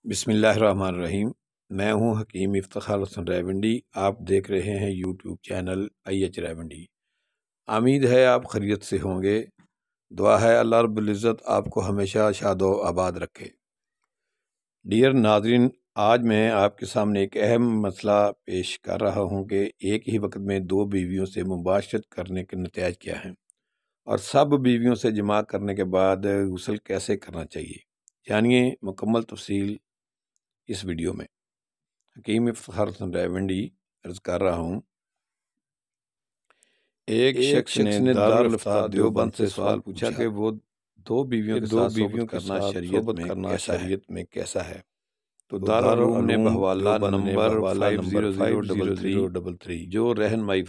بسم اللہ الرحمن الرحیم۔ میں ہوں حکیم افتخار حسن ریونڈی۔ آپ دیکھ رہے ہیں یوٹیوب چینل IH ریونڈی۔ امید ہے آپ خیریت سے ہوں گے۔ دعا ہے اللہ رب العزت آپ کو ہمیشہ شاد و آباد رکھے۔ ڈیئر ناظرین، آج میں آپ کے سامنے ایک اہم مسئلہ پیش کر رہا ہوں کہ ایک ہی وقت میں دو بیویوں سے مباشرت کرنے کے نتائج کیا ہیں، اور سب بیویوں سے جماع کرنے کے بعد غسل کیسے کرنا چاہیے۔ جانیے مکمل تفصیل اس ویڈیو میں۔ حکیم افتخار حسن ریونڈی عرض کر رہا ہوں۔ ایک شخص نے دارالفتہ دیوبند سے سوال پوچھا کہ وہ دو بیویوں کے ساتھ شریعت میں کیسا ہے، تو دارالعلوم نے بحوالہ نمبر 50033 جو رہنمائی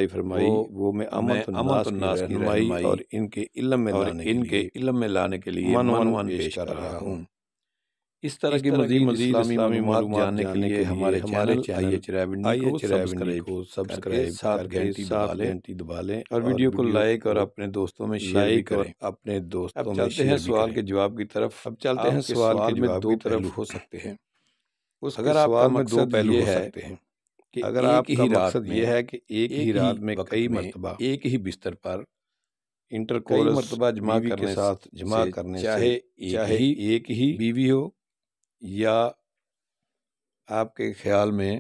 فرمائی وہ میں امت الناس کی رہنمائی اور ان کے علم میں لانے کے لیے عنوان پیش کر رہا ہوں۔ اس طرح کی مزید اسلامی معلومات جاننے کے لیے ہمارے چینل IH ریونڈی کو سبسکرائب کر گھنٹی دبا لیں اور ویڈیو کو لائک اور اپنے دوستوں میں شیئر بھی کریں۔ اب چلتے ہیں سوال کے جواب کی طرف۔ سوال میں دو پہلو ہو سکتے ہیں۔ اگر آپ کا مقصد یہ ہے کہ ایک ہی رات میں کئی مرتبہ ایک ہی بستر پر انٹرکورس جماع کرنے چاہے ایک ہی بیوی ہو، یا آپ کے خیال میں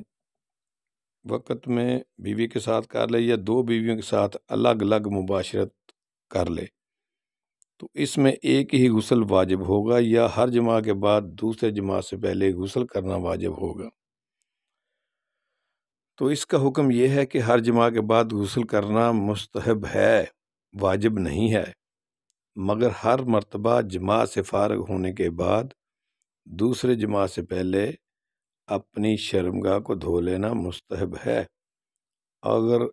وقت میں بیوی کے ساتھ کر لے یا دو بیویوں کے ساتھ الگ الگ مباشرت کر لے، تو اس میں ایک ہی غسل واجب ہوگا یا ہر جماع کے بعد دوسرے جماع سے پہلے غسل کرنا واجب ہوگا؟ تو اس کا حکم یہ ہے کہ ہر جماع کے بعد غسل کرنا مستحب ہے، واجب نہیں ہے، مگر ہر مرتبہ جماع سے فارغ ہونے کے بعد دوسرے جماع سے پہلے اپنی شرمگاہ کو دھو لینا مستحب ہے۔ اگر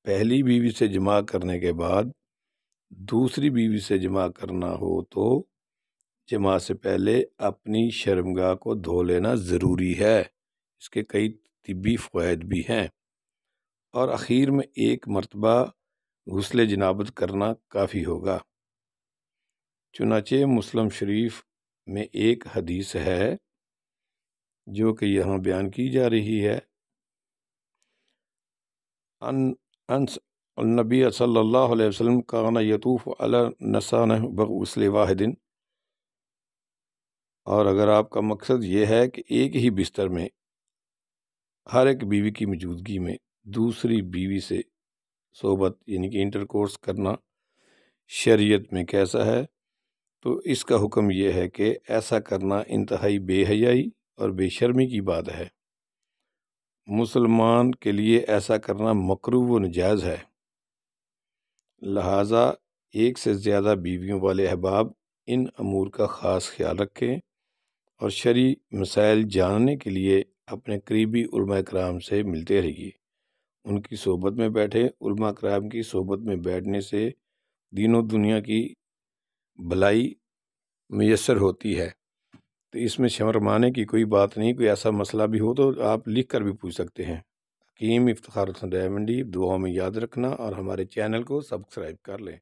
پہلی بیوی سے جماع کرنے کے بعد دوسری بیوی سے جماع کرنا ہو تو جماع سے پہلے اپنی شرمگاہ کو دھو لینا ضروری ہے۔ اس کے کئی طبی فوائد بھی ہیں، اور اخیر میں ایک مرتبہ غسل جنابت کرنا کافی ہوگا۔ چنانچہ مسلم شریف میں ایک حدیث ہے جو کہ یہاں بیان کی جا رہی ہے۔ النبی صلی اللہ علیہ وسلم کان یطوف علی النساء بغسل واحد۔ اور اگر آپ کا مقصد یہ ہے کہ ایک ہی بستر میں ہر ایک بیوی کی موجودگی میں دوسری بیوی سے صحبت یعنی کہ انٹرکورس کرنا شریعت میں کیسا ہے، تو اس کا حکم یہ ہے کہ ایسا کرنا انتہائی بے حیائی اور بے شرمی کی بات ہے۔ مسلمان کے لیے ایسا کرنا مکروہ و ناجائز ہے، لہٰذا ایک سے زیادہ بیویوں والے احباب ان امور کا خاص خیال رکھیں اور شرعی مسائل جاننے کے لیے اپنے قریبی علماء کرام سے ملتے رہیے، ان کی صحبت میں بیٹھیں۔ علماء کرام کی صحبت میں بیٹھنے سے دین و دنیا کی بھلائی میسر ہوتی ہے، تو اس میں شرمانے کی کوئی بات نہیں۔ کوئی ایسا مسئلہ بھی ہو تو آپ لکھ کر بھی پوچھ سکتے ہیں۔ حکیم افتخار حسن ریونڈی، دعاؤں میں یاد رکھنا اور ہمارے چینل کو سبسکرائب کر لیں۔